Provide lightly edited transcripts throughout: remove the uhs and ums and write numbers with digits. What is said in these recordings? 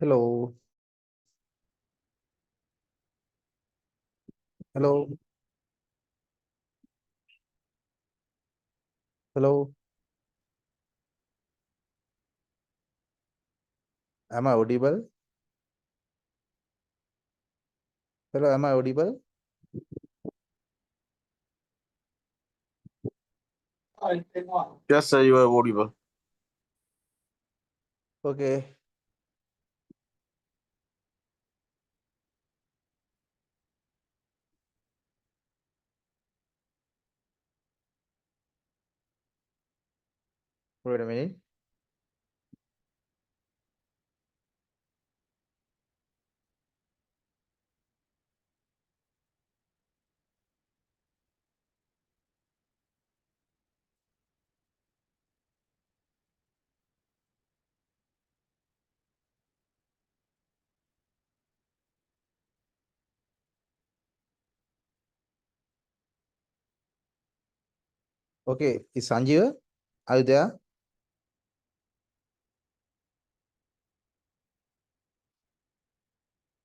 Hello. Hello. Hello. Am I audible? Hello. Am I audible? Yes, sir, you are audible. Okay. Wait a minute. Okay. Is Sanjeev? Are you there?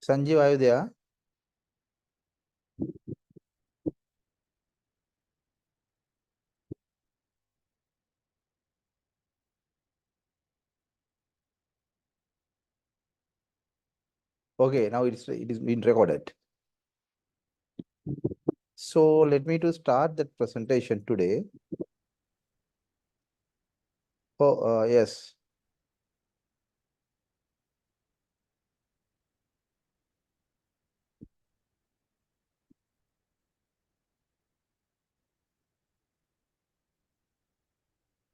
Sanjeev, are you there? Okay. Now it is being recorded. So let me to start that presentation today. Oh, yes.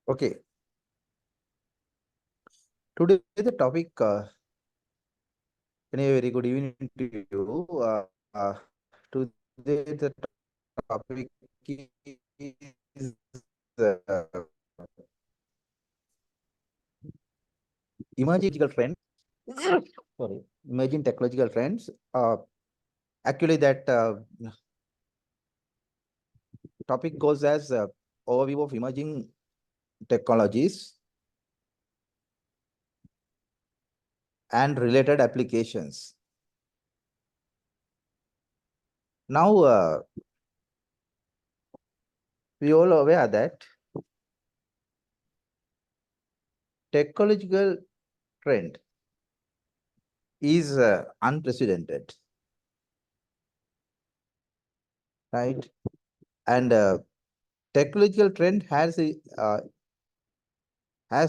Okay. Today the topic. Anyway, very good evening to you. Today the topic is emerging technological trends. Sorry, emerging technological trends. Actually, that topic goes as overview of emerging technologies and related applications. Now, we all aware that technological trend is unprecedented, right? And technological trend has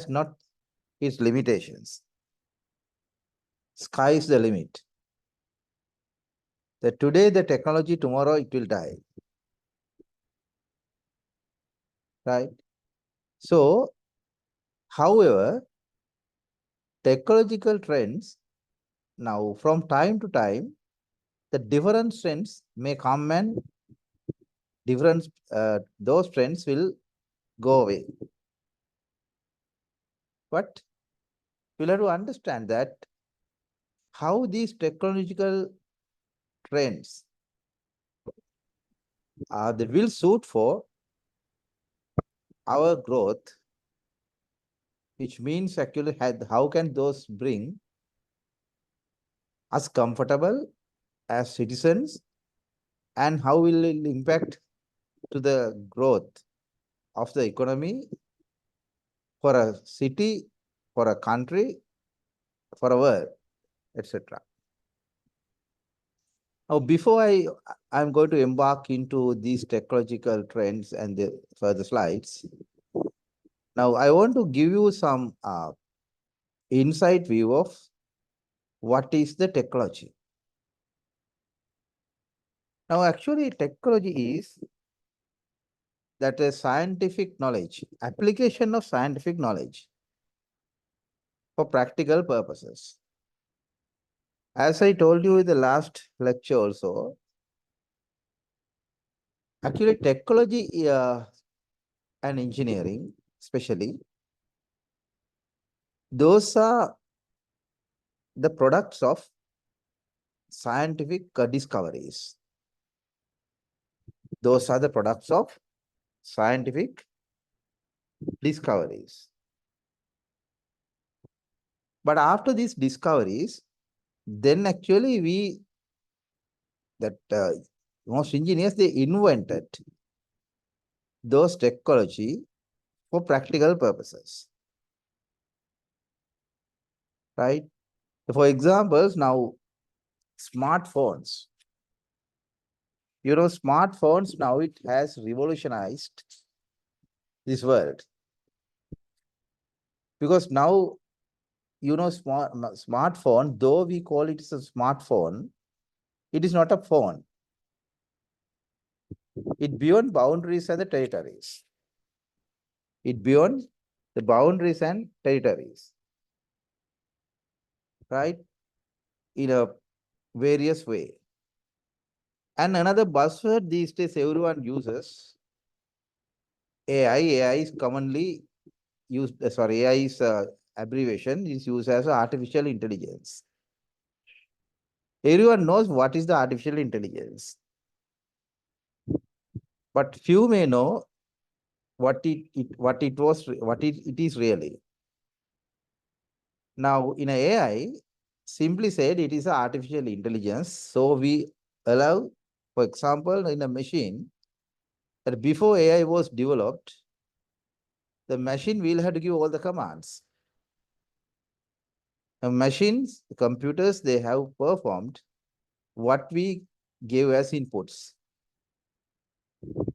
not its limitations. Sky is the limit. That today the technology, tomorrow it will die, right? So, however, technological trends now from time to time, the different trends may come and different those trends will go away. But we'll have to understand that how these technological trends that will suit for our growth, which means actually how can those bring us comfortable as citizens and how will it impact to the growth of the economy for a city, for a country, for a world, etc. Now, before I'm going to embark into these technological trends and the further slides. Now, I want to give you some insight view of what is the technology. Now, actually, technology is that a scientific knowledge, application of scientific knowledge for practical purposes. As I told you in the last lecture also, actually technology and engineering, especially, those are the products of scientific discoveries. Those are the products of scientific discoveries. But after these discoveries, then actually most engineers, they invented those technology for practical purposes, right? For examples, now smartphones. Smartphones now, it has revolutionized this world, because now, smartphone, though we call it as a smartphone, it is not a phone. It beyond boundaries and the territories. It beyond the boundaries and territories, right? In a various way. And another buzzword these days everyone uses, AI. AI is commonly used, AI is abbreviation is used as artificial intelligence. Everyone knows what is the artificial intelligence, but few may know what it is really. Now, in a AI, simply said, it is a artificial intelligence. So we allow, for example, in a machine, that before AI was developed, the machine will have to give all the commands. Now, machines, the computers, they have performed what we gave as inputs.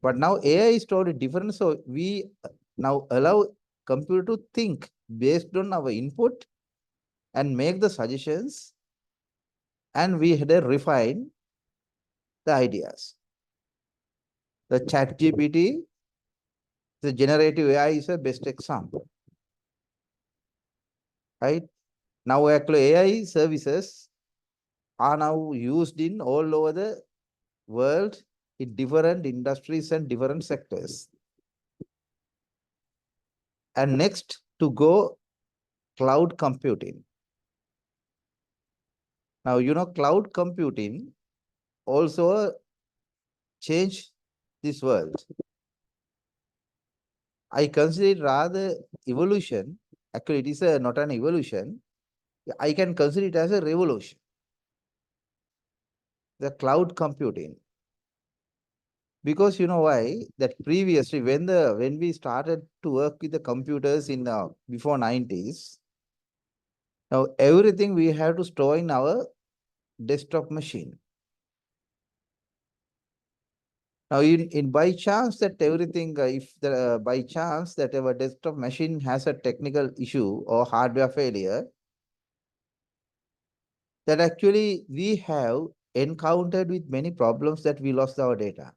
But now AI is totally different. So we now allow computer to think based on our input and make the suggestions, and we had to refine the ideas. The ChatGPT, the generative AI is a best example, right? Now actually AI services are now used in all over the world in different industries and different sectors. And next to go, cloud computing. Now, cloud computing also change this world. I consider it rather evolution. Actually, it is not an evolution. I can consider it as a revolution. The cloud computing. Because you know why? That previously, when we started to work with the computers in before 90s, now everything we have to store in our desktop machine. Now, in by chance that everything, if the by chance that our desktop machine has a technical issue or hardware failure, that actually we have encountered with many problems that we lost our data.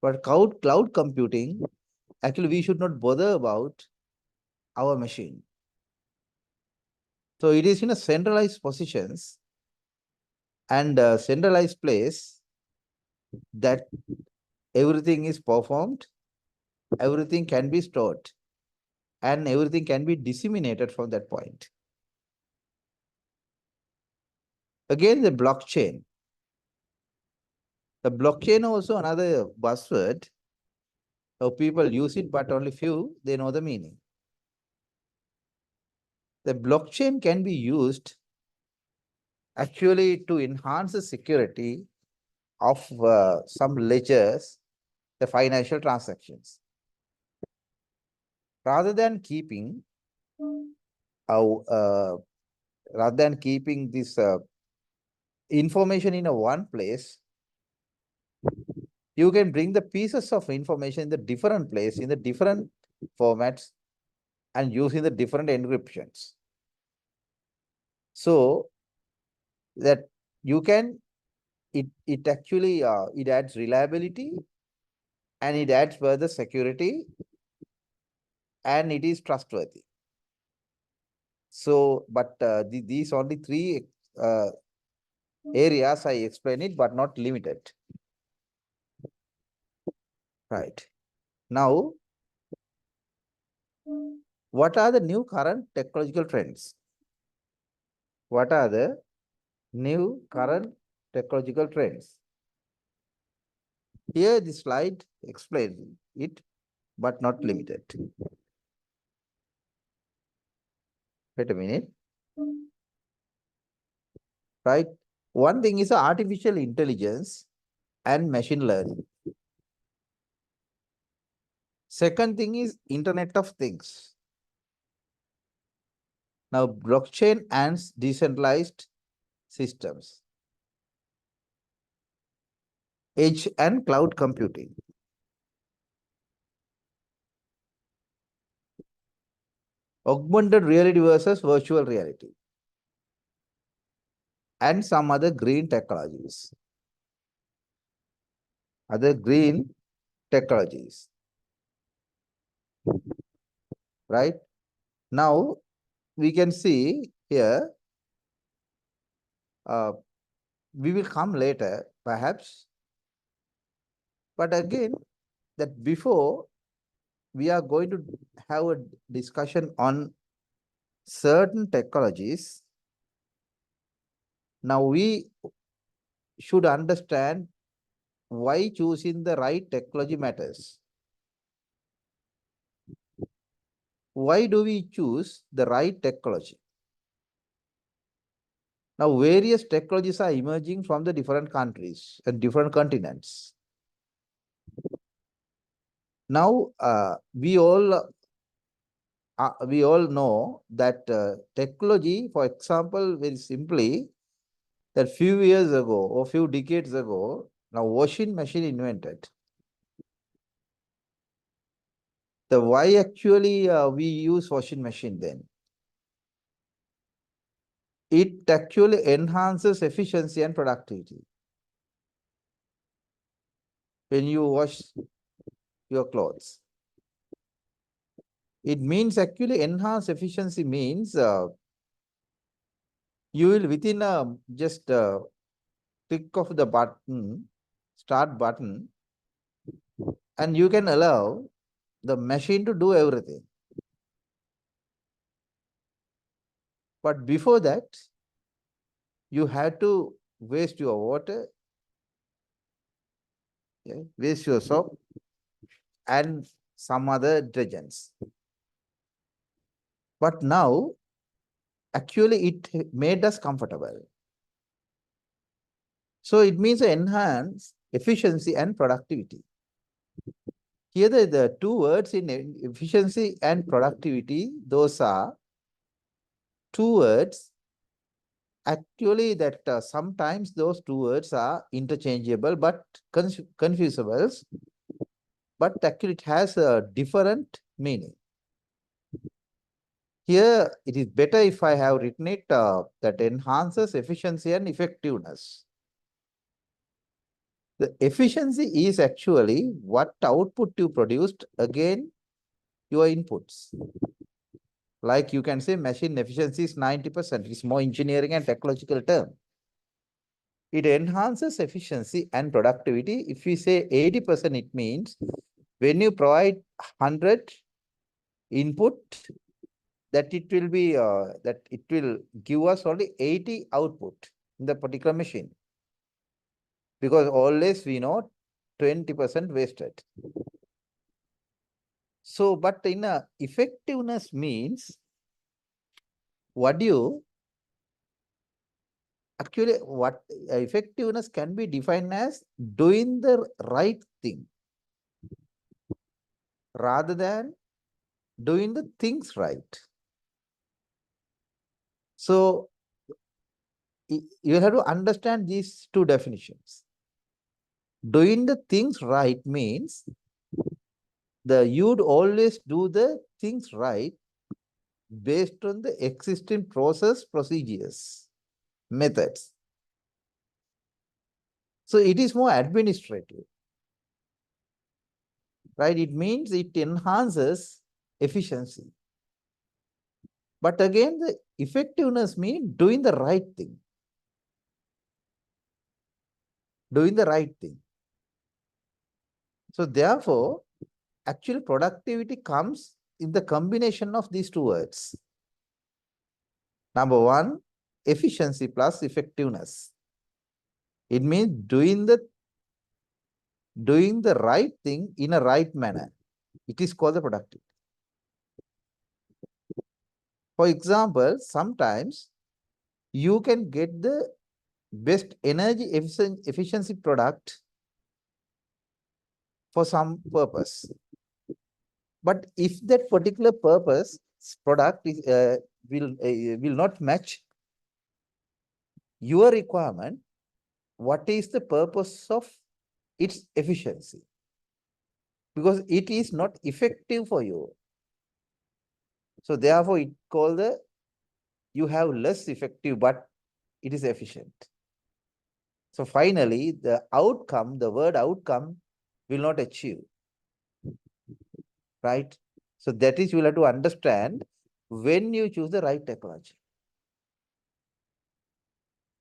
But cloud computing, actually we should not bother about our machine. So it is in a centralized positions and a centralized place that everything is performed, everything can be stored, and everything can be disseminated from that point. Again, the blockchain. The blockchain also another buzzword. So people use it, but only few, they know the meaning. The blockchain can be used actually to enhance the security of some ledgers, the financial transactions. Rather than keeping this information in a one place, you can bring the pieces of information in the different place, in the different formats, and using the different encryptions. So that you can, it actually, it adds reliability, and it adds further security, and it is trustworthy. So, but these only three areas I explain it, but not limited. Right. Now, what are the new current technological trends? What are the new current technological trends? Here, the slide explains it, but not limited. Wait a minute. Right? One thing is artificial intelligence and machine learning. Second thing is Internet of Things. Now, blockchain and decentralized systems. Edge and cloud computing. Augmented reality versus virtual reality. And some other green technologies. Other green technologies. Right? Now, we can see here, we will come later, perhaps. But again, that before we are going to have a discussion on certain technologies. Now we should understand why choosing the right technology matters. Why do we choose the right technology? Now, various technologies are emerging from the different countries and different continents. Now, we all know that technology, for example, very simply, that few years ago or few decades ago, now washing machine invented. The why actually we use washing machine then? It actually enhances efficiency and productivity. When you wash your clothes, it means actually enhance efficiency means you will within just click of the button, start button, and you can allow the machine to do everything. But before that, you had to waste your water, waste your soap, and some other detergents. But now, actually, it made us comfortable. So it means enhance efficiency and productivity. Here the two words in efficiency and productivity, those are two words actually that sometimes those two words are interchangeable but confusable, but actually it has a different meaning. Here it is better if I have written it that enhances efficiency and effectiveness. The efficiency is actually what output you produced again your inputs. Like you can say machine efficiency is 90%. It's more engineering and technological term. It enhances efficiency and productivity. If we say 80%, it means when you provide 100 input, that it will be that it will give us only 80 output in the particular machine. Because always we know 20% wasted. So, but in a effectiveness means what effectiveness can be defined as doing the right thing rather than doing the things right. So you have to understand these two definitions. Doing the things right means you'd always do the things right based on the existing process, procedures, methods. So it is more administrative, right? It means it enhances efficiency. But again, the effectiveness means doing the right thing. Doing the right thing. So therefore, actual productivity comes in the combination of these two words. Number one, efficiency plus effectiveness. It means doing the right thing in a right manner. It is called the productivity. For example, sometimes you can get the best energy efficiency product for some purpose. But if that particular purpose product is, will not match your requirement, what is the purpose of its efficiency? Because it is not effective for you. So therefore, it called the you have less effective, but it is efficient. So finally, the outcome, the word outcome, will not achieve. Right? So that is you will have to understand when you choose the right technology.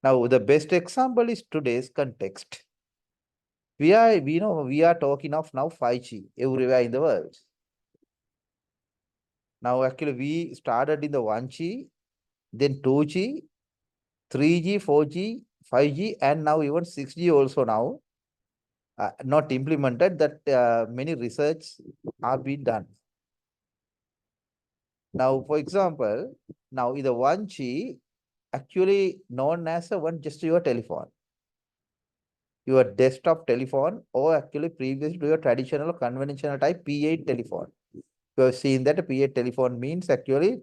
Now, the best example is today's context. We are talking of now 5G everywhere in the world. Now, actually, we started in the 1G, then 2G, 3G, 4G, 5G, and now even 6G also now not implemented. That many research are being done. Now, for example, now in the 1G, actually known as just your telephone, your desktop telephone, or actually previous to your traditional conventional type P8 telephone. You have seen that a P8 telephone means actually,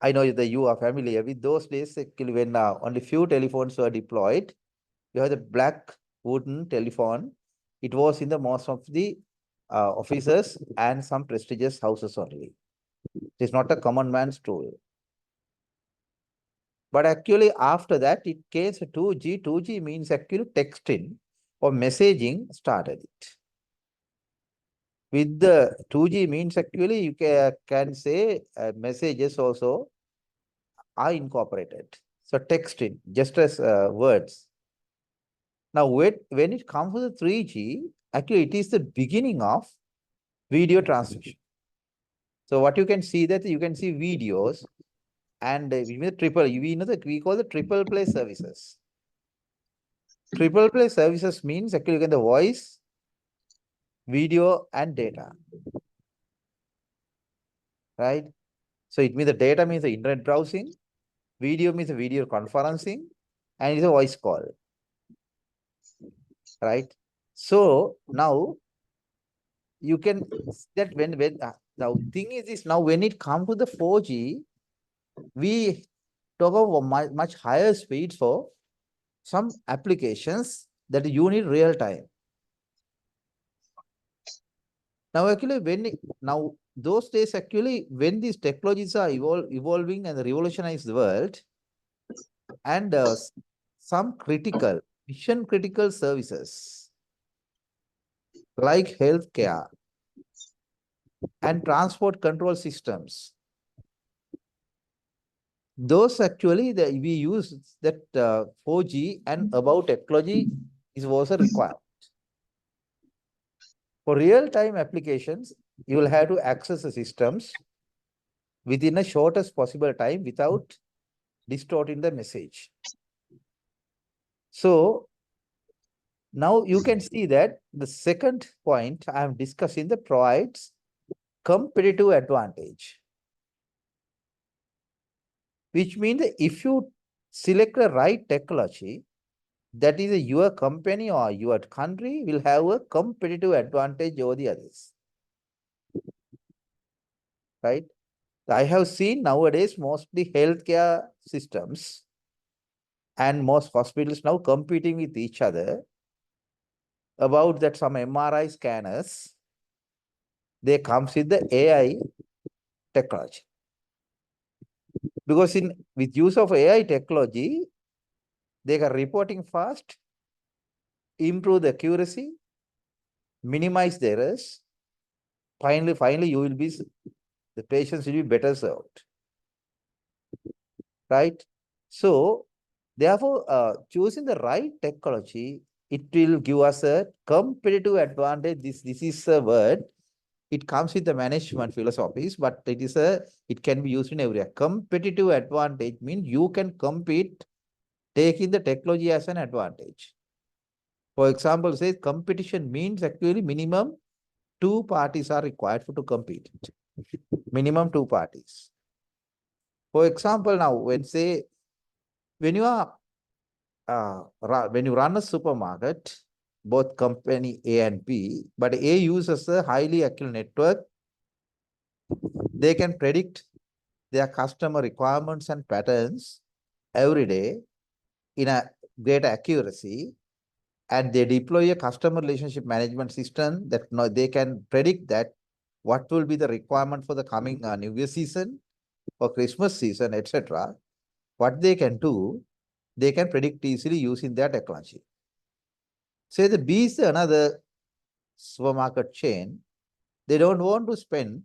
I know that you are familiar with those days, actually when only few telephones were deployed. You have the black wooden telephone. It was in the most of the offices and some prestigious houses only. It is not a common man's tool. But actually after that, it came to 2G. 2G means actually texting or messaging started it. With the 2G means actually you can say messages also are incorporated. So texting, just as words. Now, when it comes to the 3G, actually it is the beginning of video transmission. So what you can see that you can see videos and we call the triple play services. Triple play services means actually you get the voice, video, and data. Right? So it means the data means the internet browsing, video means the video conferencing, and it's a voice call. Right? So now you can that when now thing is this now when it comes to the 4G, we talk about much higher speeds for some applications that you need real time. Now actually now those days actually when these technologies are evolving and revolutionize the world, and some mission critical services like healthcare and transport control systems, those actually we use that 4G and above technology is also required. For real-time applications, you will have to access the systems within a shortest possible time without distorting the message. So now you can see that the second point I am discussing that provides competitive advantage, which means that if you select the right technology, that is your company or your country will have a competitive advantage over the others. Right? I have seen nowadays mostly healthcare systems and most hospitals now competing with each other about that some MRI scanners, they comes with the AI technology. Because with use of AI technology, they are reporting fast, improve the accuracy, minimize the errors. Finally, the patients will be better served. Right? So, therefore, choosing the right technology, it will give us a competitive advantage. This is a word. It comes with the management philosophies, but it can be used in everywhere. Competitive advantage means you can compete taking the technology as an advantage. For example, say competition means actually minimum 2 parties are required to compete. Minimum 2 parties. For example, now when you are when you run a supermarket, both company A and B, but A uses a highly accurate network. They can predict their customer requirements and patterns every day in a greater accuracy, and they deploy a customer relationship management system that they can predict that what will be the requirement for the coming New Year season or Christmas season, etc. What they can do, they can predict easily using their technology. Say the B is another supermarket chain. They don't want to spend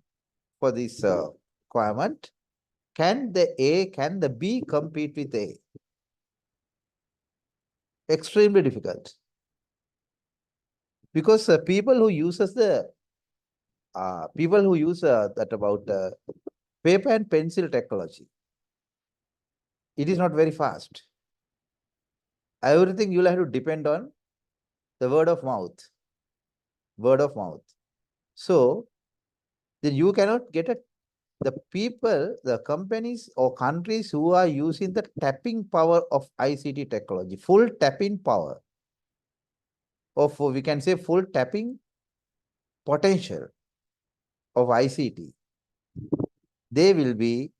for this requirement. Can the B compete with A? Extremely difficult. Because people who use that about paper and pencil technology, it is not very fast. Everything you'll have to depend on the word of mouth. Word of mouth. So then you cannot get the people, the companies or countries who are using the tapping power of ICT technology, full tapping power, of we can say full tapping potential of ICT, they will be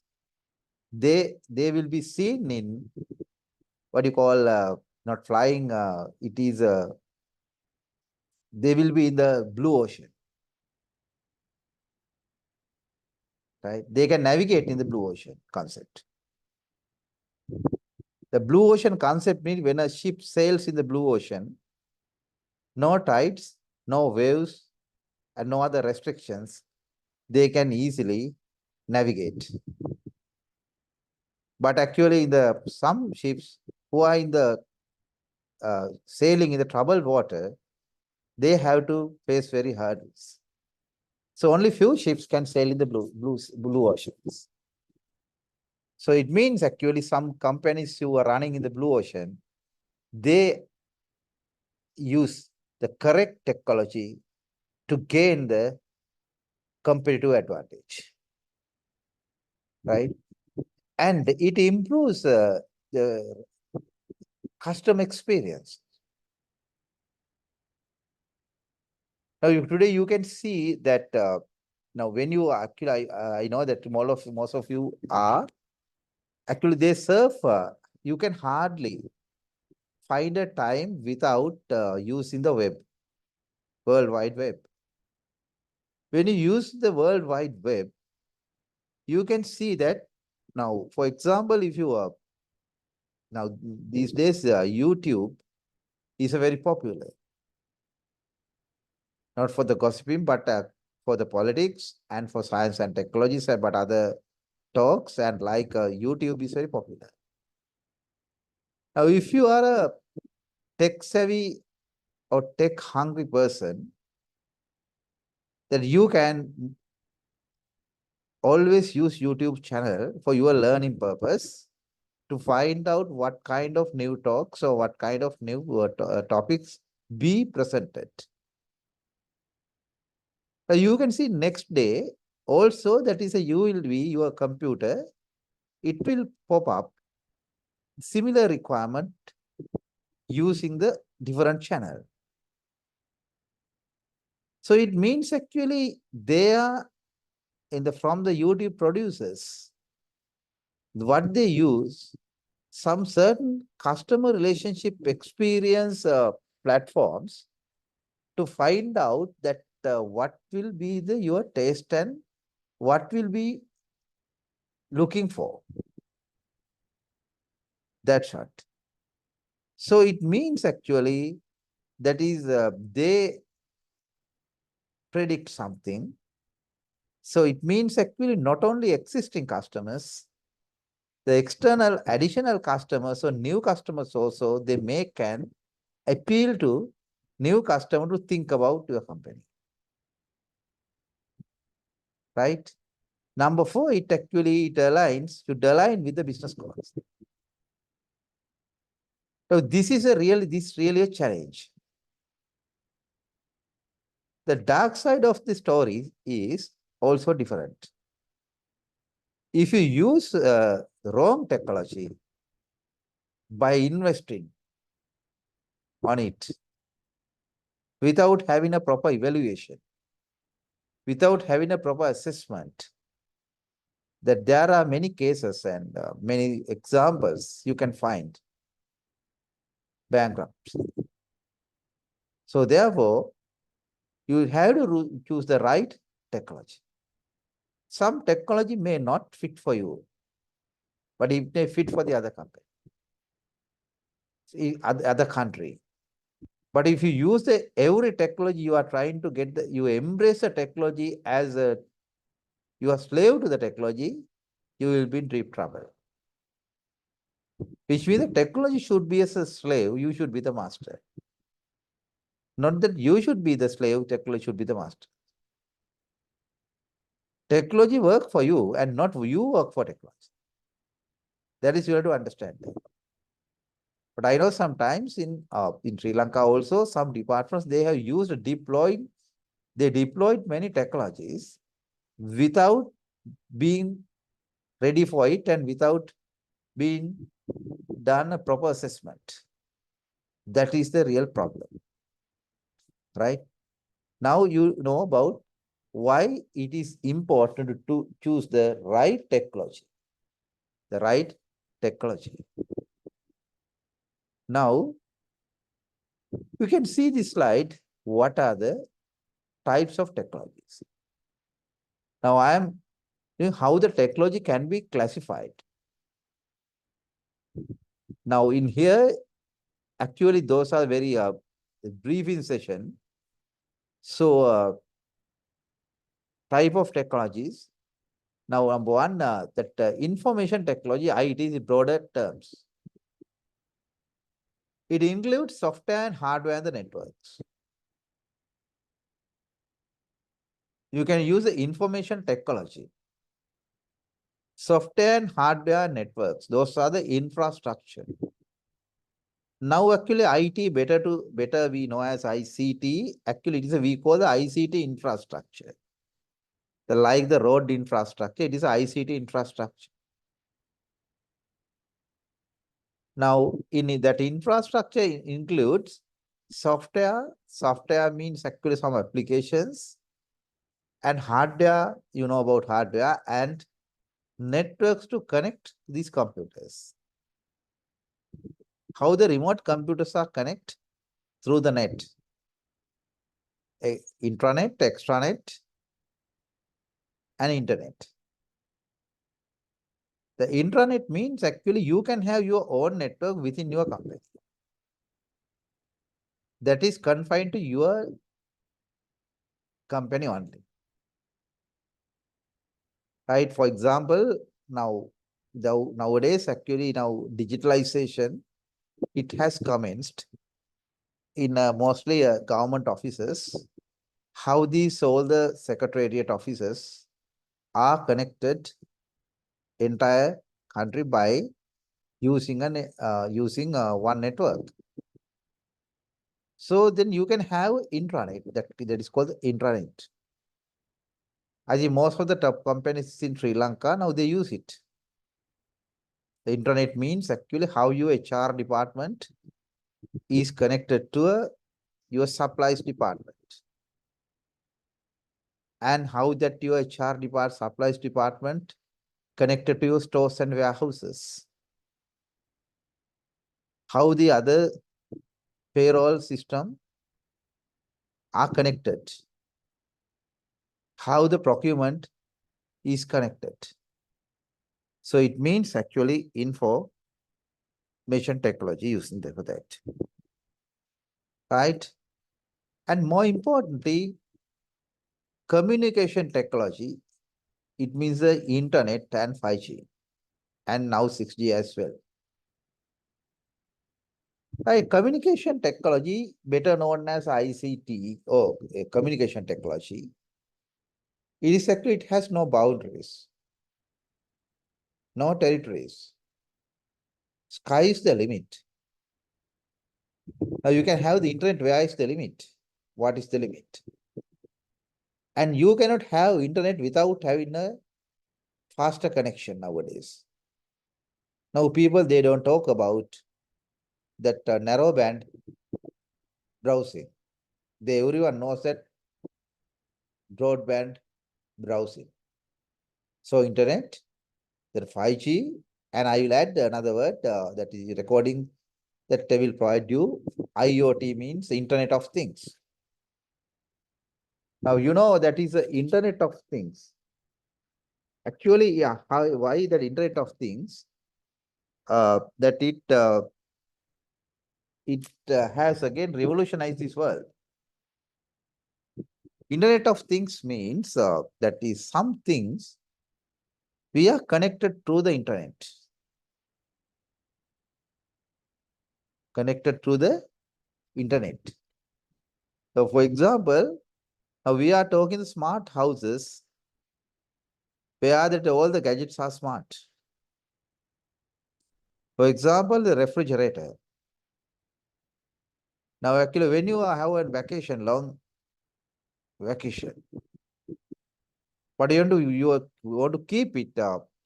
seen in what you call not flying. It is they will be in the blue ocean, right? They can navigate in the blue ocean concept. The blue ocean concept means when a ship sails in the blue ocean, no tides, no waves, and no other restrictions, they can easily navigate. But actually, some ships who are in the sailing in the troubled water, they have to face very hurdles. So only few ships can sail in the blue oceans. So it means actually some companies who are running in the blue ocean, they use the correct technology to gain the competitive advantage, right? And it improves the customer experience. Now, today you can see that now when you actually, I know that most of you are actually they surf. You can hardly find a time without using the web, World Wide Web. When you use the World Wide Web, you can see that now, for example, if you are now these days YouTube is a very popular, not for the gossiping, but for the politics and for science and technology, but other talks and like YouTube is very popular. Now, if you are a tech savvy or tech hungry person, then you can always use YouTube channel for your learning purpose to find out what kind of new talks or what kind of new topics be presented. Now you can see next day also that is you will be your computer, it will pop up similar requirement using the different channel. So it means actually they are from the YouTube producers, what they use, some certain customer relationship experience platforms to find out that what will be your taste and what will be looking for. That's short. So it means actually that is they predict something. So it means actually not only existing customers, the external additional customers or new customers also, they can appeal to new customer to think about your company. Right? Number 4, it aligns with the business goals. So this is really a challenge. The dark side of the story is also different. If you use the wrong technology by investing on it without having a proper evaluation, without having a proper assessment, that there are many cases and many examples you can find bankruptcy. So therefore, you have to choose the right technology. Some technology may not fit for you, but it may fit for the other company, other country. But if you use every technology, you are trying to get you embrace the technology as you are slave to the technology, you will be in deep trouble. Which means the technology should be as a slave, you should be the master. Not that you should be the slave, technology should be the master. Technology work for you and not you work for technology. That is you have to understand that. But I know sometimes in Sri Lanka also, some departments, they have they deployed many technologies without being ready for it and without being done a proper assessment. That is the real problem, right? Now you know about why it is important to choose the right technology. The right technology. Now, you can see this slide, what are the types of technologies. Now, I am how the technology can be classified. Now, in here, actually, those are very brief in session. So, type of technologies. Now, number one, that information technology, it is in broader terms. It includes software and hardware and the networks. You can use the information technology. Software and hardware networks, those are the infrastructure. Now, actually, IT better we know as ICT. Actually, we call the ICT infrastructure. Like the road infrastructure, it is ICT infrastructure. Now, in that infrastructure includes software. Software means actually some applications, and hardware, you know about hardware, and networks to connect these computers. How the remote computers are connected? Through the net. Intranet, extranet, and internet. The intranet means actually you can have your own network within your company. That is confined to your company only. Right? For example, nowadays actually digitalization, it has commenced in mostly government offices. How all the secretariat offices are connected entire country by using one network. So then you can have intranet, that is called intranet. I think most of the top companies in Sri Lanka, now they use it. The intranet means actually how your HR department is connected to your supplies department. And how that your supplies department connected to your stores and warehouses. How the other payroll system are connected. How the procurement is connected. So it means actually information technology using for that. Right? And more importantly, communication technology, it means the internet and 5G and now 6G as well. Right, communication technology, better known as ICT or communication technology, it has no boundaries, no territories. Sky is the limit. Now you can have the internet, where is the limit? What is the limit? And you cannot have internet without having a faster connection nowadays. Now people, they don't talk about that narrow band browsing. Everyone knows that broadband browsing. So internet, then 5G, and I will add another word that is recording that I will provide you. IoT means Internet of Things. Now you know that is the Internet of Things. Actually, yeah, why that Internet of Things? That it has again revolutionized this world. Internet of Things means that is some things we are connected through the internet. Connected through the internet. So for example, we are talking smart houses where that all the gadgets are smart. For example, the refrigerator. Now actually when you have a vacation, long vacation, what do you want to do? You want to keep it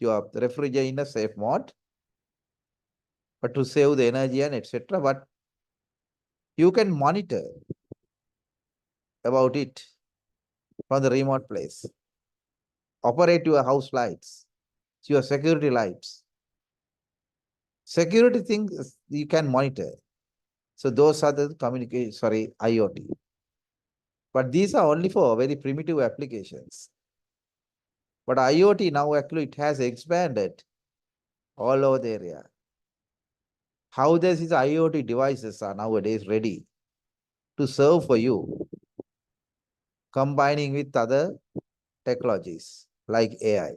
your refrigerator in a safe mode, but to save the energy and etc. But you can monitor about it from the remote place. Operate your house lights, your security lights. Security things you can monitor. So those are the IoT. But these are only for very primitive applications. But IoT now actually it has expanded all over the area. How these IoT devices are nowadays ready to serve for you, combining with other technologies like AI.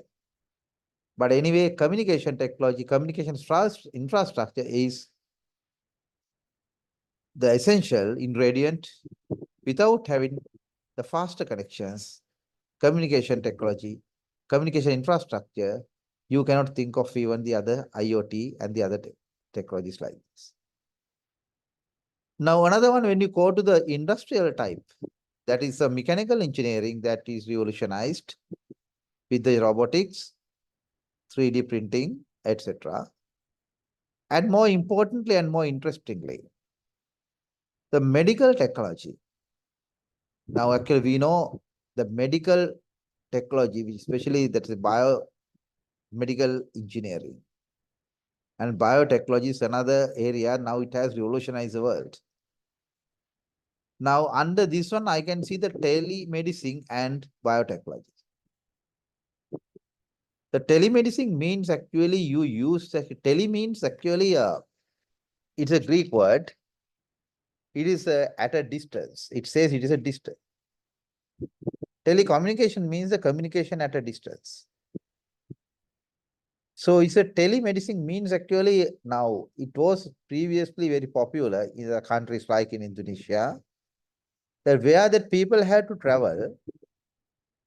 But anyway, communication technology, communication infrastructure is the essential ingredient. Without having the faster connections, communication technology, communication infrastructure, you cannot think of even the other IoT and the other technologies like this. Now, another one, when you go to the industrial type, that is a mechanical engineering that is revolutionized with the robotics, 3D printing, etc. And more importantly and more interestingly, the medical technology. Now, actually, we know the medical technology, which especially that is biomedical engineering. And biotechnology is another area. Now it has revolutionized the world. Now, under this one, I can see the telemedicine and biotechnology. The telemedicine means actually you use tele means actually it's a Greek word. It is at a distance. It says it is a distance. Telecommunication means the communication at a distance. So it's a telemedicine means actually now it was previously very popular in the countries like in Indonesia, that where the people had to travel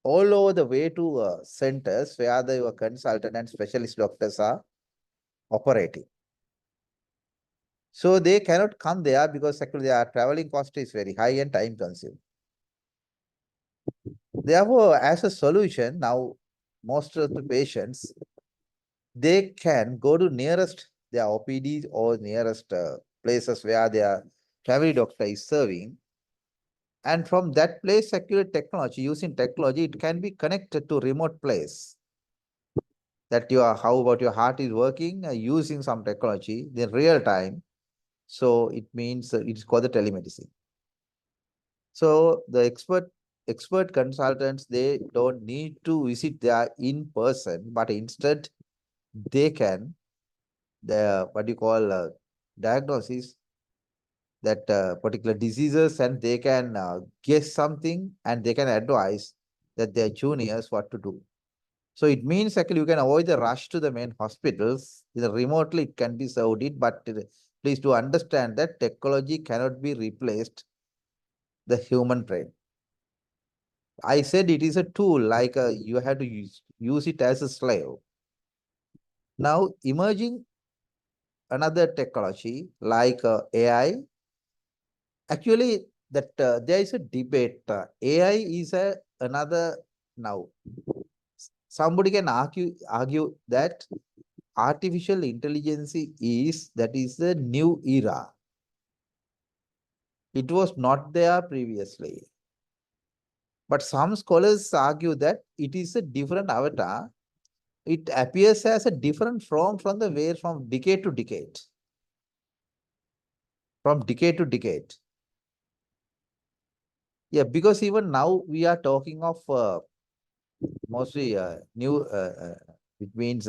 all over the way to centers where the consultant and specialist doctors are operating. So they cannot come there because actually their traveling cost is very high and time consuming. Therefore, as a solution, now most of the patients, they can go to nearest their OPDs or nearest places where their family doctor is serving. And from that place, actually technology, using technology, it can be connected to remote place. That how about your heart is working using some technology in real time. So it means it's called the telemedicine. So the expert consultants, they don't need to visit there in person, but instead they can diagnosis that particular diseases, and they can guess something and they can advise that their juniors what to do. So it means actually you can avoid the rush to the main hospitals. Remotely it can be served it, but please do understand that technology cannot be replaced the human brain. I said it is a tool, like you have to use it as a slave. Now emerging another technology like AI, actually that there is a debate. AI is another now somebody can argue that artificial intelligence is the new era. It was not there previously. But some scholars argue that it is a different avatar. It appears as a different form from the way from decade to decade. From decade to decade. Yeah, because even now we are talking of mostly new, it means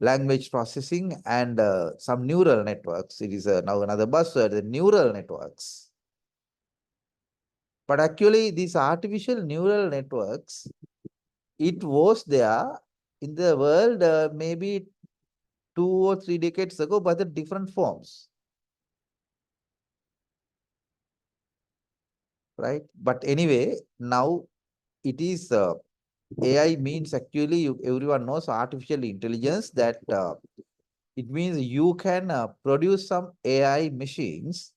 language processing and some neural networks. It is now another buzzword, the neural networks. But actually, these artificial neural networks, it was there in the world maybe 2 or 3 decades ago, but the different forms. Right? But anyway, now it is AI means actually everyone knows artificial intelligence that it means you can produce some AI machines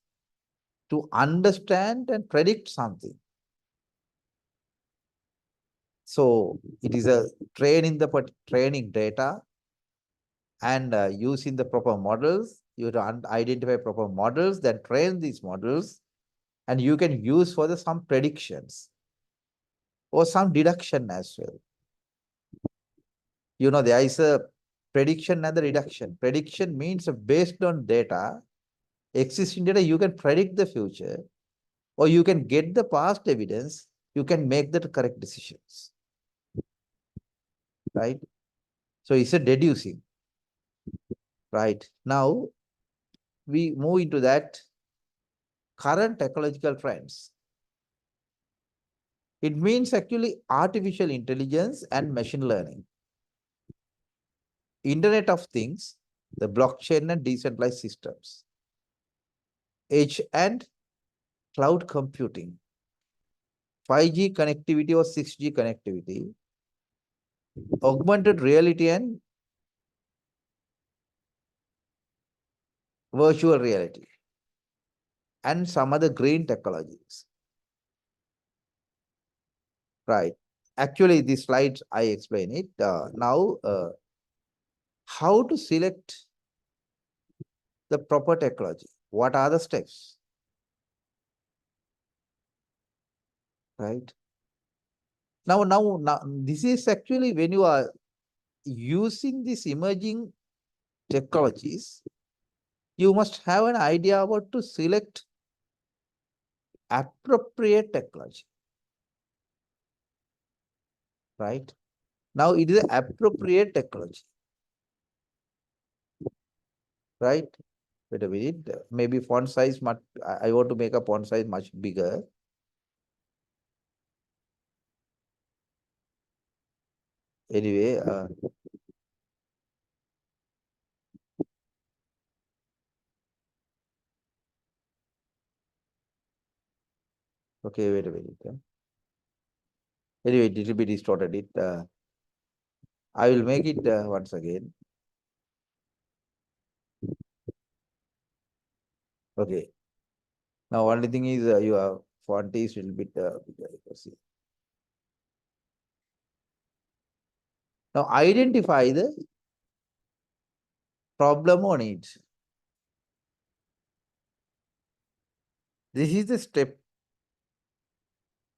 to understand and predict something. So it is a training data and using the proper models. You have to identify proper models, then train these models, and you can use for some predictions or some deduction as well. There is a prediction and the reduction. Prediction means based on data, existing data, you can predict the future, or you can get the past evidence, you can make the correct decisions. Right? So it's a deducing. Right? Now, we move into that current ecological trends. It means actually artificial intelligence and machine learning. Internet of Things, the blockchain and decentralized systems. Edge and cloud computing. 5G connectivity or 6G connectivity. Augmented reality and virtual reality. And some other green technologies. Right. Actually, these slides, I explain it. Now, how to select the proper technology? What are the steps? Right. Now, this is actually when you are using these emerging technologies, you must have an idea about to select appropriate technology. Right. Now it is appropriate technology. Right. Wait a minute. Maybe font size much. I want to make a font size much bigger. Anyway, okay, wait a minute. Anyway, little bit distorted it. I will make it once again. Okay. Now, only thing is your font is a little bit bigger. See. Now, identify the problem or needs. This is the step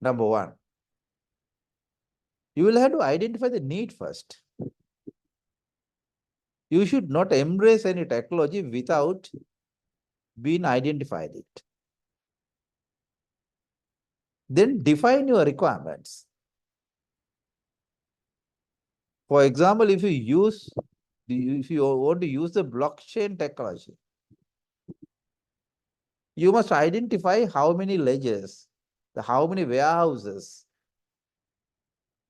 number 1. You will have to identify the need first. You should not embrace any technology without being identified it. Then define your requirements. For example, if you want to use the blockchain technology, you must identify how many ledgers, how many warehouses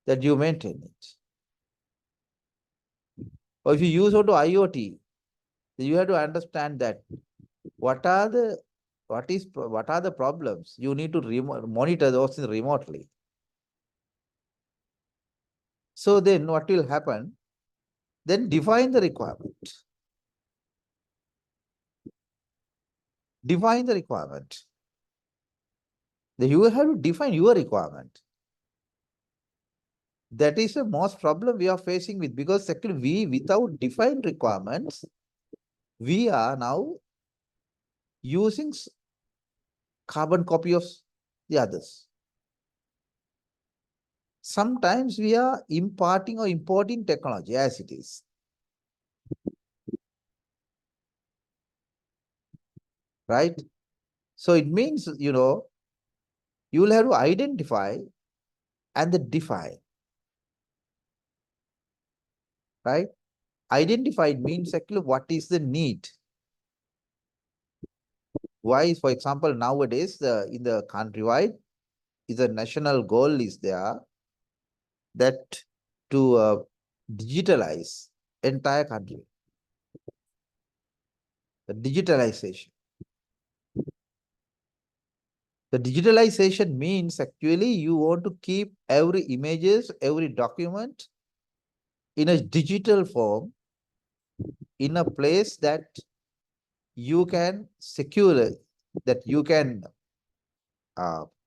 that you maintain it. Or if you use auto IoT, you have to understand that what are the problems. You need to monitor those things remotely. So then what will happen? Then define the requirement. Define the requirement. You have to define your requirement. That is the most problem we are facing with, because actually we, without defined requirements, we are now using carbon copy of the others. Sometimes we are imparting or importing technology as it is. Right? So it means, you will have to identify and then define. Right? Identified means actually what is the need. Why, for example, nowadays in the countrywide, is a national goal is there that to digitalize entire country. The digitalization. The digitalization means actually you want to keep every images, every document in a digital form, in a place that you can secure, that you can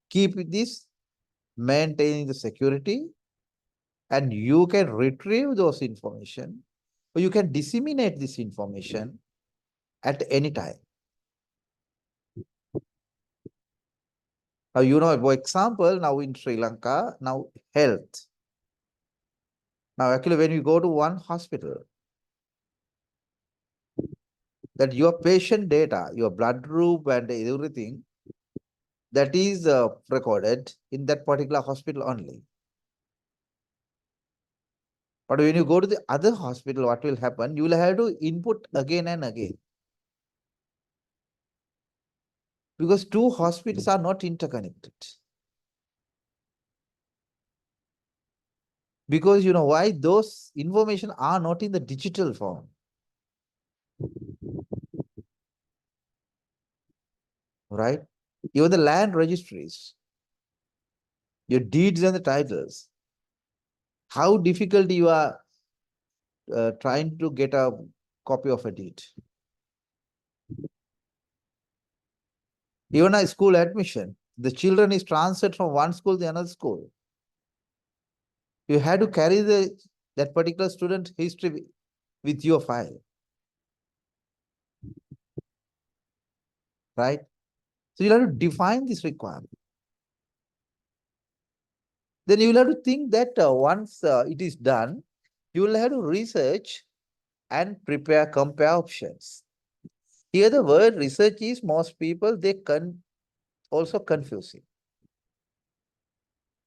keep this, maintaining the security, and you can retrieve those information, or you can disseminate this information at any time. Now, for example, now in Sri Lanka, now health. Now, actually, when you go to one hospital, that your patient data, your blood group and everything, that is recorded in that particular hospital only. But when you go to the other hospital, what will happen? You will have to input again and again. Because two hospitals are not interconnected. Because you know why? Those information are not in the digital form. Right? Even the land registries, your deeds and the titles, how difficult you are trying to get a copy of a deed. Even a school admission, the children is transferred from one school to another school. You had to carry that particular student history with your file. Right? So you have to define this requirement. Then you will have to think that once it is done, you will have to research and compare options. Here the word research is, most people, they also confusing.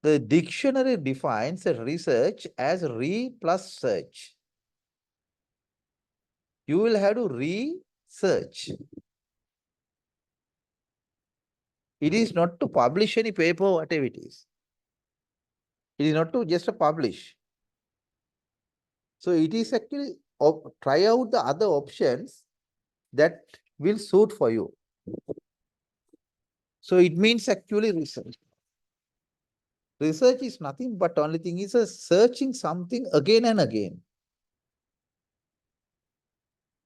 The dictionary defines a research as plus search. You will have to research. It is not to publish any paper, whatever it is. It is not to just publish. So it is actually try out the other options that will suit for you. So it means actually research. Research is nothing but only thing is searching something again and again.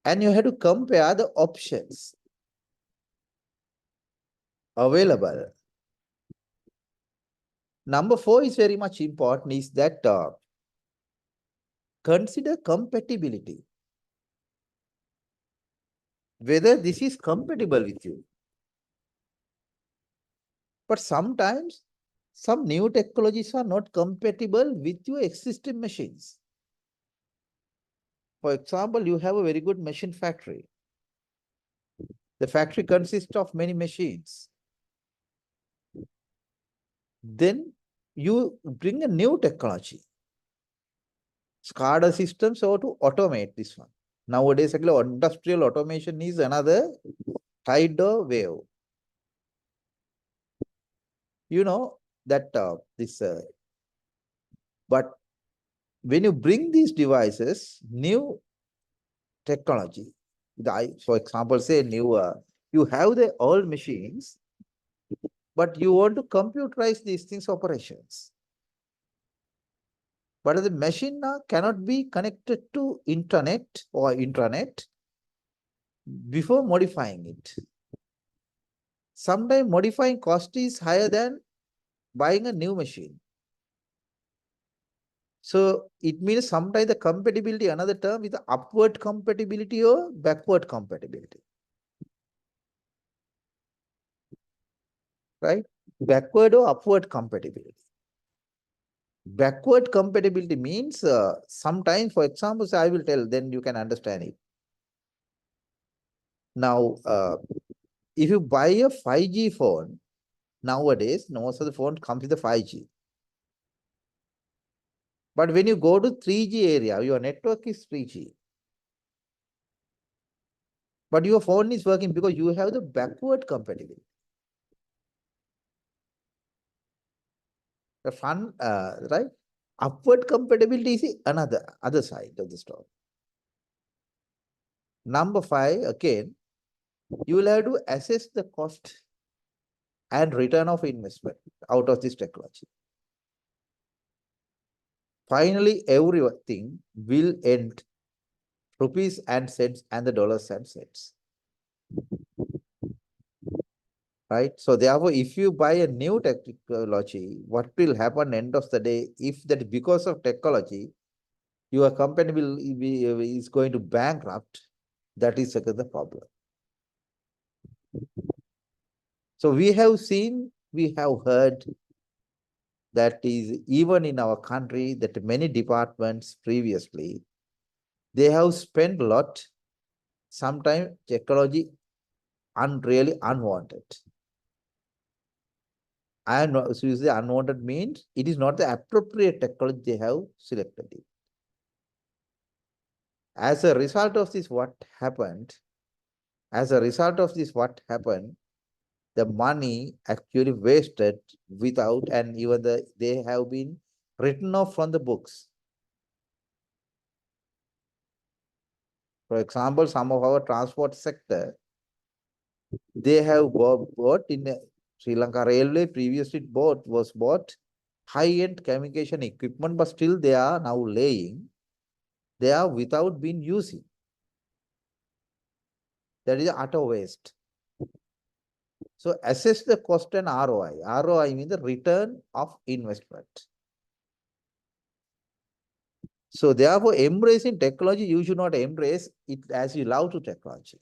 And you have to compare the options available. Number 4 is very much important, is that consider compatibility. Whether this is compatible with you. But sometimes some new technologies are not compatible with your existing machines. For example, you have a very good machine factory. The factory consists of many machines. Then you bring a new technology. SCADA systems or to automate this one. Nowadays, actually, industrial automation is another tidal wave. You know that but when you bring these devices, new technology, for example, say new, you have the old machines, but you want to computerize these things operations. But the machine now cannot be connected to internet or intranet before modifying it. Sometimes modifying cost is higher than buying a new machine. So it means sometimes the compatibility, another term is the upward compatibility or backward compatibility. Right? Backward or upward compatibility. Backward compatibility means sometimes, for example, I will tell, then you can understand it. Now, if you buy a 5G phone, nowadays, most of the phones come with the 5G. But when you go to 3G area, your network is 3G. But your phone is working because you have the backward compatibility. The fun, right? Upward compatibility is another other side of the story. Number 5, again, you will have to assess the cost and return of investment out of this technology. Finally, everything will end rupees and cents and the dollars and cents. Right? So therefore, if you buy a new technology, what will happen end of the day, if that because of technology, your company is going to bankrupt, that is the problem. So we have seen, we have heard that is even in our country that many departments previously, they have spent a lot, sometimes technology really unwanted. And so you say unwanted means it is not the appropriate technology they have selected it. As a result of this, what happened? As a result of this, what happened? The money actually wasted without, and even they have been written off from the books. For example, some of our transport sector, they have bought in Sri Lanka Railway, previously was bought high-end communication equipment, but still they are now laying, they are without being using. That is utter waste. So assess the cost and ROI. ROI means the return of investment. So therefore, embracing technology, you should not embrace it as you love to technology.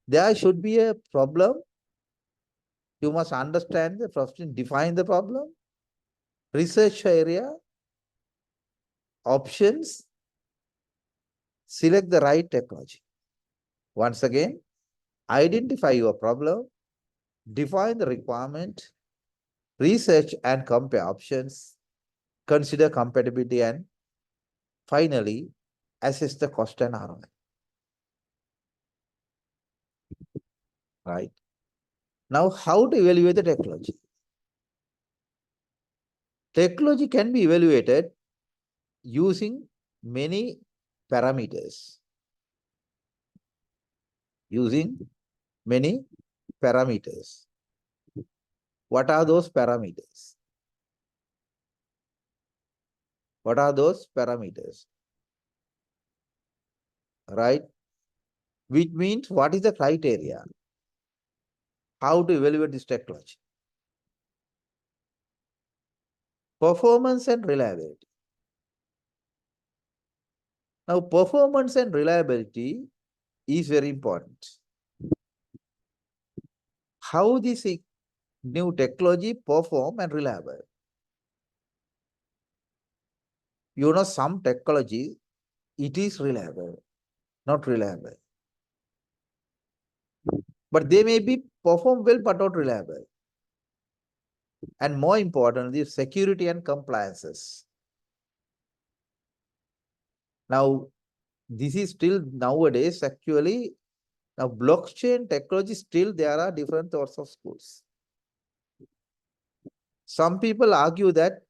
There should be a problem. You must understand the problem, define the problem, research area, options, select the right technology. Once again, identify your problem, define the requirement, research and compare options, consider compatibility, and finally, assess the cost and ROI. Right? Now, how to evaluate the technology? Technology can be evaluated using many parameters. Using many parameters. What are those parameters? What are those parameters? Right? Which means what is the criteria? How to evaluate this technology? Performance and reliability. Now, performance and reliability is very important. How this new technology perform and reliable? You know, some technology, it is reliable, not reliable. But they may be perform well, but not reliable. And more importantly, security and compliances. Now, this is still nowadays actually, now blockchain technology still there are different sorts of schools. Some people argue that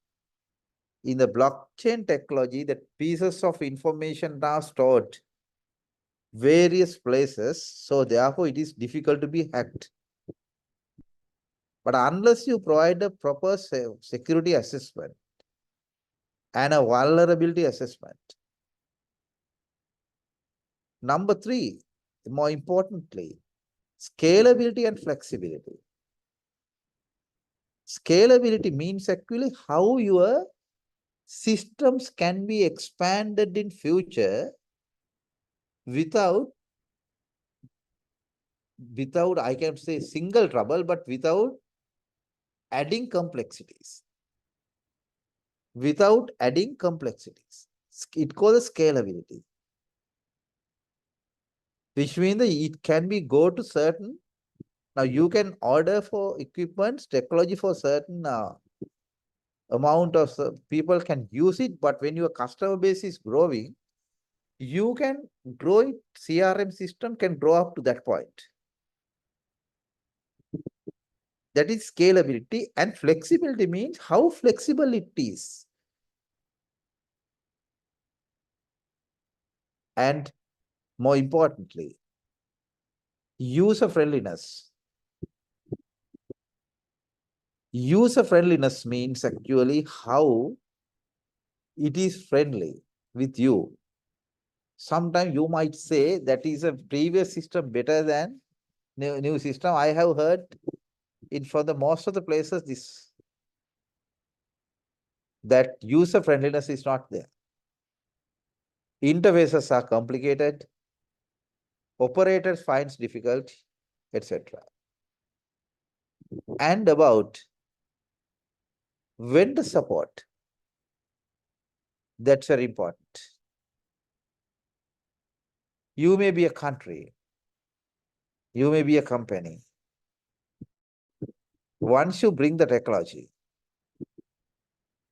in the blockchain technology, that pieces of information are stored various places, so therefore it is difficult to be hacked. But unless you provide a proper security assessment and a vulnerability assessment. Number 3, more importantly, scalability and flexibility. Scalability means actually how your systems can be expanded in future without I can say single trouble, but without adding complexities. Without adding complexities. It calls scalability. Which means that it can be go to certain. Now you can order for equipments, technology for certain amount of people can use it, but when your customer base is growing, you can grow it. CRM system can grow up to that point. That is scalability, and flexibility means how flexible it is. And more importantly, user friendliness. User friendliness means actually how it is friendly with you. Sometimes you might say that is a previous system better than new system. I have heard in for the most of the places this that user friendliness is not there. Interfaces are complicated, operators finds difficult, etc. And about vendor support, that's very important. You may be a country, you may be a company. Once you bring the technology,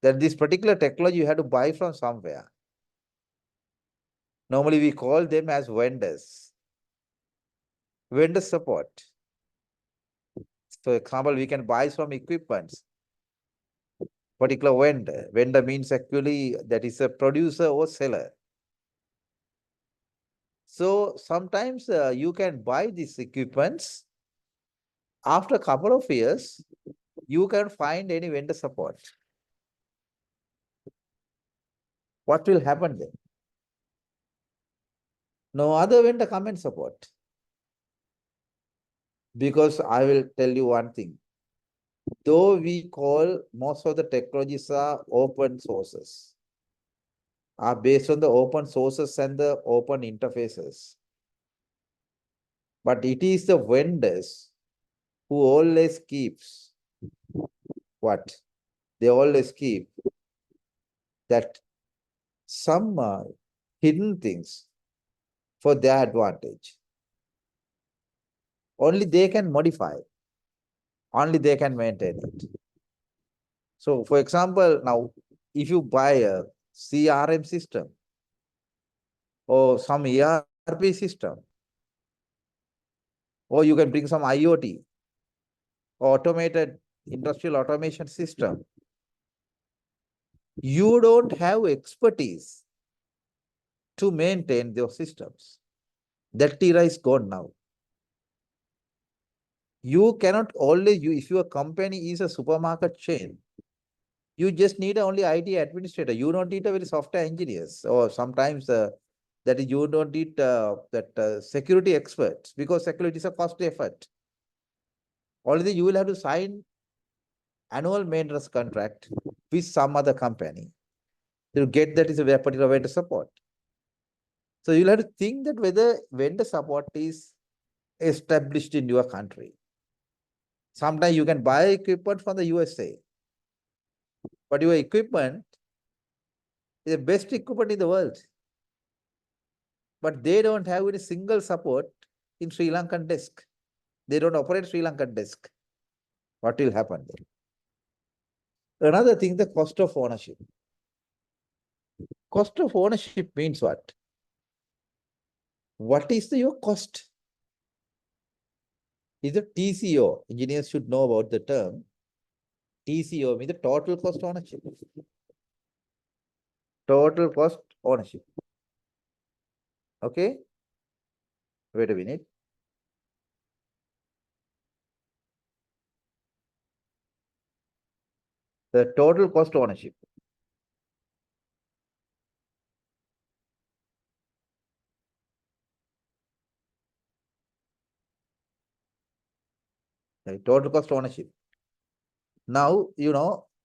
that this particular technology you have to buy from somewhere. Normally we call them as vendors. Vendor support. For example, we can buy some equipments. Particular vendor. Vendor means actually that is a producer or seller. So sometimes you can buy these equipments. After a couple of years, you can find any vendor support. What will happen then? No other vendor come and support. Because I will tell you one thing. Though we call most of the technologies are open sources, are based on the open sources and the open interfaces. But it is the vendors who always keeps what? They always keep that some hidden things for their advantage. Only they can modify, only they can maintain it. So for example, now if you buy a CRM system or some ERP system, or you can bring some IoT, automated industrial automation system, you don't have expertise to maintain those systems. That era is gone now. You cannot only, if your company is a supermarket chain, you just need only IT administrator. You don't need a very software engineers, or sometimes that is you don't need that security experts, because security is a costly effort. Only you will have to sign annual maintenance contract with some other company to get that is a particular vendor support. So you'll have to think that whether vendor support is established in your country. Sometimes you can buy equipment from the USA, but your equipment is the best equipment in the world. But they don't have any single support in Sri Lankan desk. They don't operate Sri Lankan desk. What will happen then? Another thing, the cost of ownership. Cost of ownership means what? What is your cost? Is the TCO. Engineers should know about the term. TCO means the total cost ownership. Total cost ownership. Okay? Wait a minute. The total cost ownership. The total cost ownership. Now,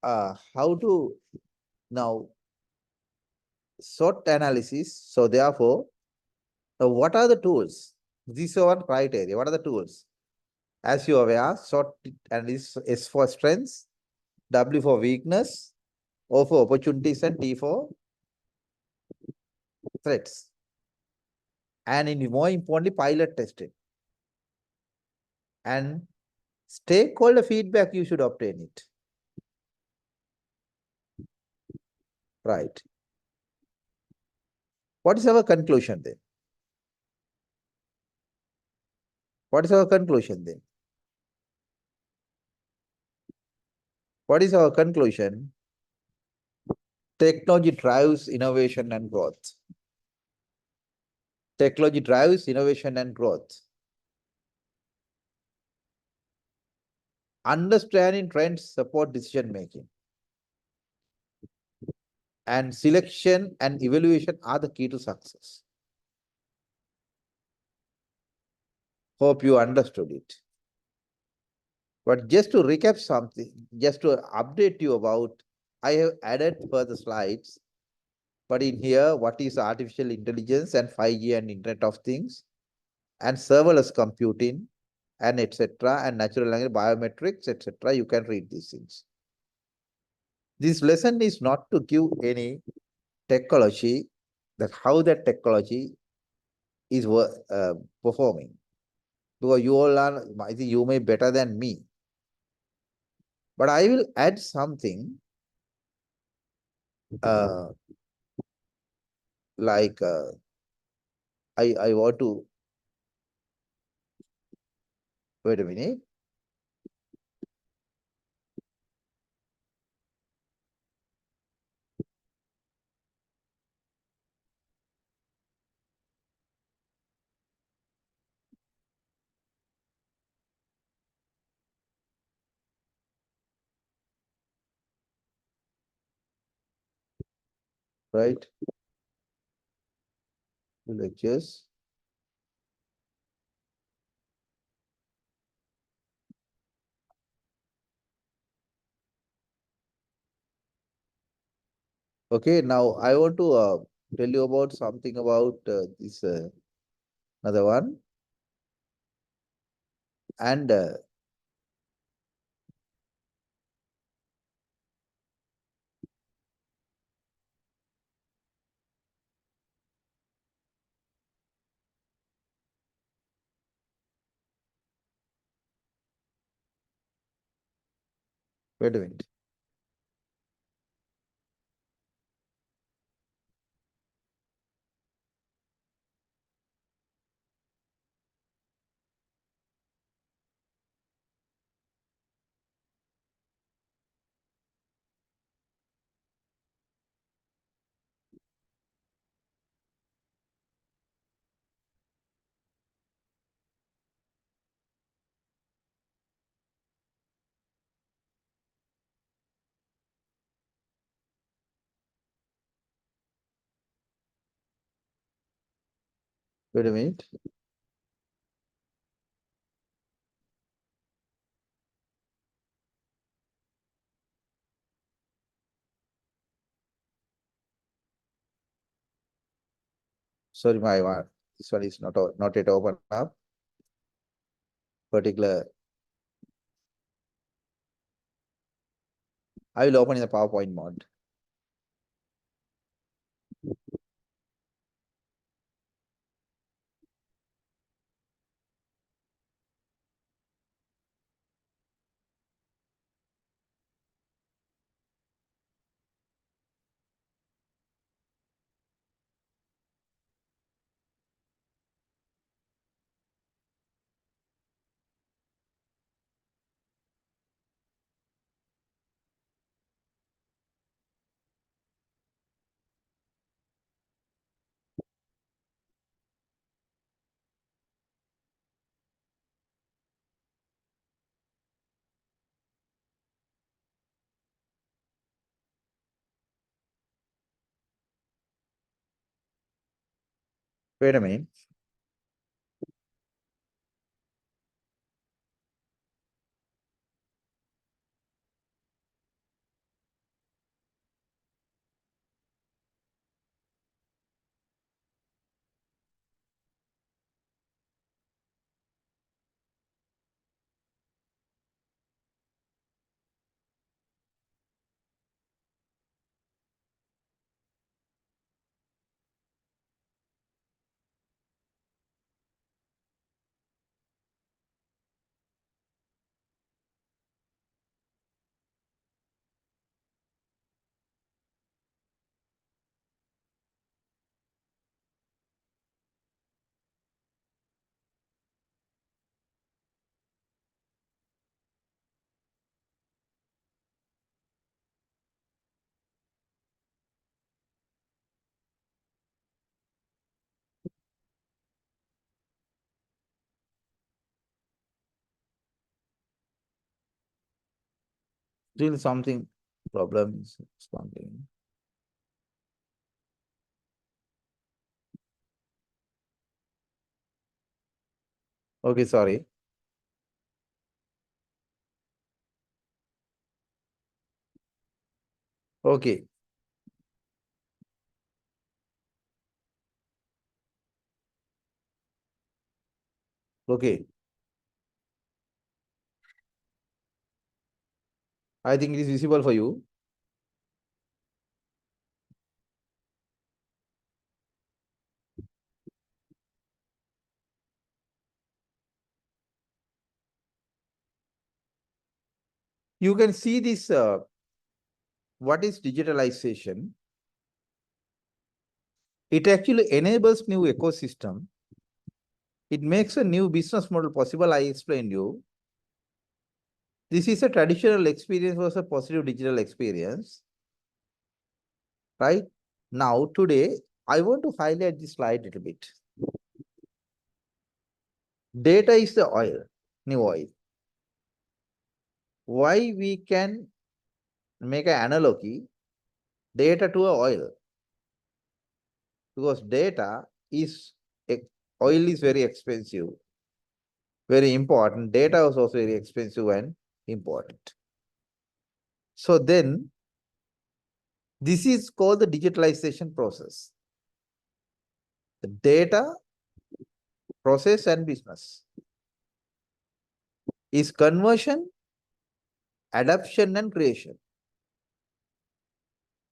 how to now sort analysis. So therefore, what are the tools? These are one criteria. What are the tools? As you are aware, sort analysis S for strengths, W for weakness, O for opportunities, and T for threats. And more importantly, pilot tested. And stakeholder feedback, you should obtain it. Right. What is our conclusion then? What is our conclusion then? What is our conclusion? Technology drives innovation and growth. Technology drives innovation and growth. Understanding trends support decision making. And selection and evaluation are the key to success. Hope you understood it. But just to recap something, just to update you about, I have added further slides. But in here, what is artificial intelligence and 5G and Internet of Things and serverless computing and etc. and natural language biometrics, etc. You can read these things. This lesson is not to give any technology, that how that technology is performing. Because you all are, I think you may better than me. But I will add something uh, like I want to, wait a minute. Right? Lectures. Okay, now I want to tell you about something about this another one. And wait a minute. Wait a minute. Sorry, my one. This one is not yet open up. Particular. I will open in the PowerPoint mode. Wait a minute. Still something problem is something. Okay, sorry. Okay. Okay. I think it is visible for you. You can see this, what is digitalization? It actually enables new ecosystem. It makes a new business model possible. I explained you. This is a traditional experience versus a positive digital experience, right? Now, today, I want to highlight this slide a little bit. Data is the oil, new oil. Why we can make an analogy, data to a oil? Because data is, oil is very expensive, very important. Data is also very expensive and important. So then, this is called the digitalization process. The data, process and business is conversion, adoption and creation.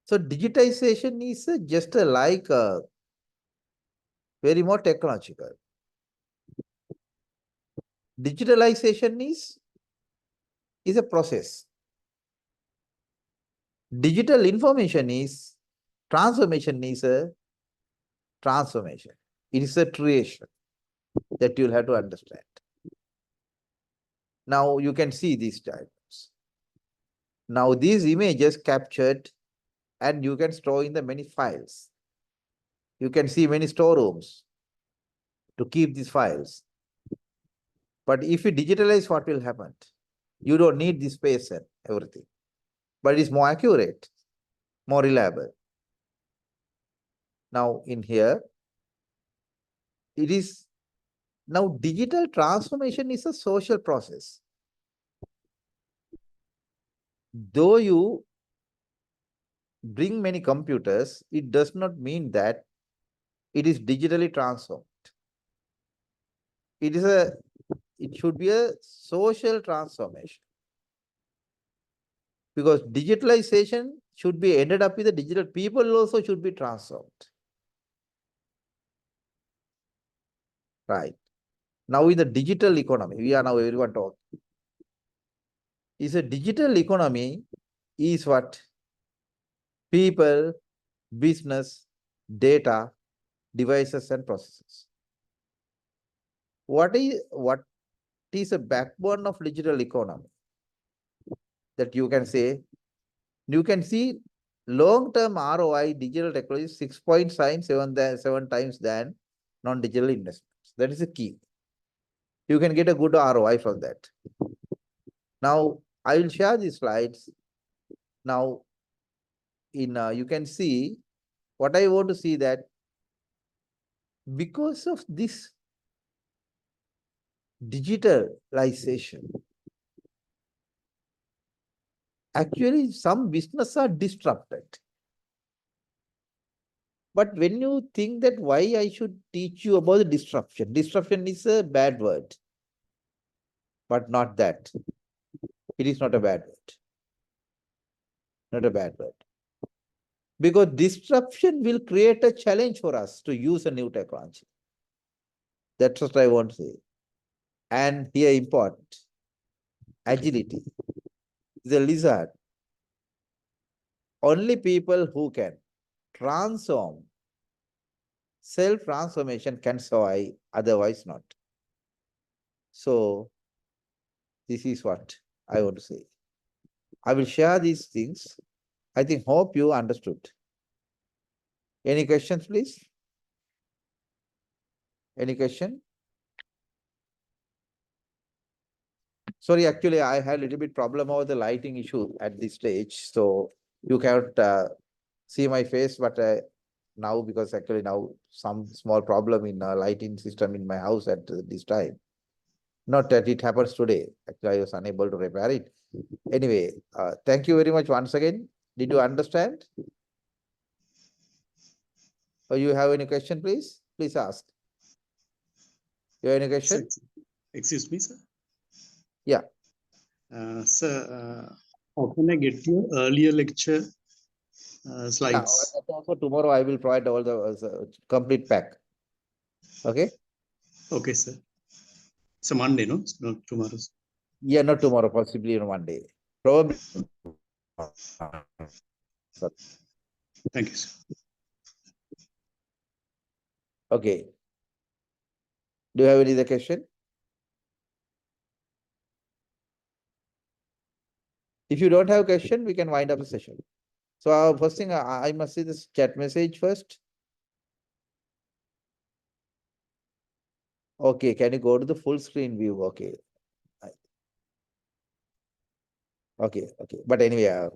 So digitization is just like very more technological. Digitalization is a process. Digital information is transformation is a transformation. It is a creation that you'll have to understand. Now you can see these diagrams. Now these images captured and you can store in the many files. You can see many storerooms to keep these files. But if you digitalize, what will happen? You don't need this space and everything, but it's more accurate, more reliable. Now in here, it is now digital transformation is a social process. Though you bring many computers, it does not mean that it is digitally transformed. It should be a social transformation. Because digitalization should be ended up with the digital people also should be transformed. Right. Now in the digital economy, we are now everyone talking. Is a digital economy is what? People, business, data, devices and processes. What is a backbone of digital economy? That you can say, you can see long-term ROI digital technology 6.7 times than non-digital investments. That is the key. You can get a good ROI from that. Now, I will share these slides. Now, you can see what I want to see that because of this digitalization, actually some businesses are disrupted. But when you think that why I should teach you about the disruption, disruption is a bad word, but not that. It is not a bad word. Not a bad word. Because disruption will create a challenge for us to use a new technology. That's what I want to say. And here important, agility is a lizard. Only people who can transform, self-transformation can survive, otherwise not. So this is what I want to say. I will share these things. I think, hope you understood. Any questions, please? Any question? Sorry, actually, I had a little bit problem over the lighting issue at this stage, so you cannot see my face, but now because actually now some small problem in lighting system in my house at this time. Not that it happens today. Actually, I was unable to repair it. Anyway, thank you very much once again. Did you understand? Or you have any question, please? Please ask. You have any question? Excuse me, sir. Yeah. Sir, how can I get your earlier lecture Yeah, slides? also tomorrow I will provide all the complete pack. Okay? Okay, sir. It's a Monday, no? It's not tomorrow. Yeah, not tomorrow, possibly on one day. Probably. Thank you, sir. Okay. Do you have any other question? If you don't have a question, we can wind up the session. So first thing, I must see this chat message first. Okay, can you go to the full screen view? Okay. Okay. But anyway,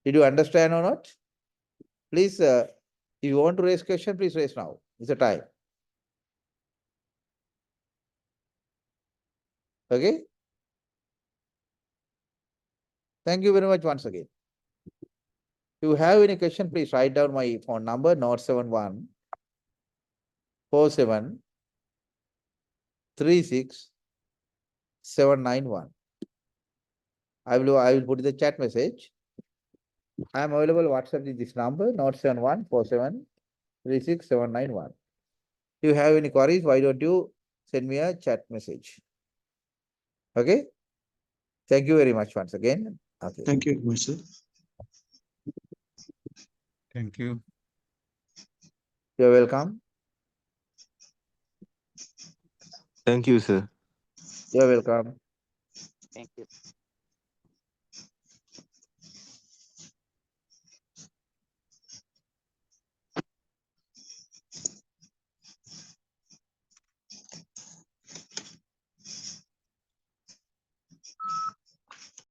did you understand or not? Please, if you want to raise question, please raise now. It's a time. Okay? Thank you very much once again. If you have any question, please write down my phone number, 071 47 36 791. I will put the chat message. I am available WhatsApp with this number, 071 47 36 791. If you have any queries, why don't you send me a chat message? Okay? Thank you very much once again. Okay. Thank you very much, sir. Thank you. You're welcome. Thank you, sir. You're welcome. Thank you.